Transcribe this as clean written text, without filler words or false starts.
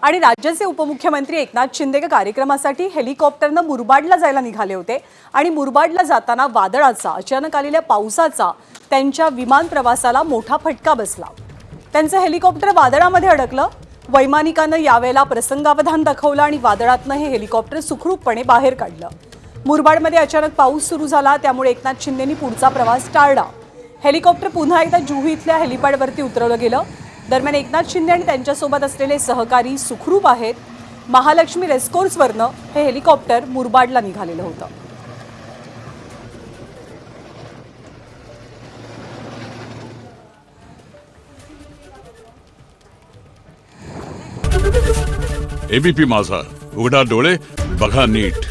आणि राज्याचे उपमुख्यमंत्री एकनाथ शिंदे कार्यक्रमासाठी हेलिकॉप्टरनं मुरबाडला जायला निघाले होते आणि मुरबाडला जाताना वादळाचा अचानक आलेल्या पावसाचा त्यांच्या विमान प्रवासाला मोठा फटका बसला। त्यांचं हेलिकॉप्टर वादळामध्ये अडकलं। वैमानिकांनी यावेळेला प्रसंगावधान दाखवलं आणि वादळातनं हे हेलिकॉप्टर सुखरूपपणे बाहेर काढलं। मुरबाडमध्ये अचानक पाऊस सुरू झाला, त्यामुळे एकनाथ शिंदेंनी पुढचा प्रवास टाळला। हेलिकॉप्टर पुन्हा एकदा जुहू इथल्या हेलिपॅडवरती उतरवलं गेलं। दरम्यान एकनाथ शिंदे आणि त्यांच्यासोबत असलेले सहकारी सुखरूप आहेत। महालक्ष्मी रेस्कोर्सवरनं हे हेलिकॉप्टर मुरबाडला निघालेलं होतं। एबीपी माझा, उघडा डोळे बघा नीट।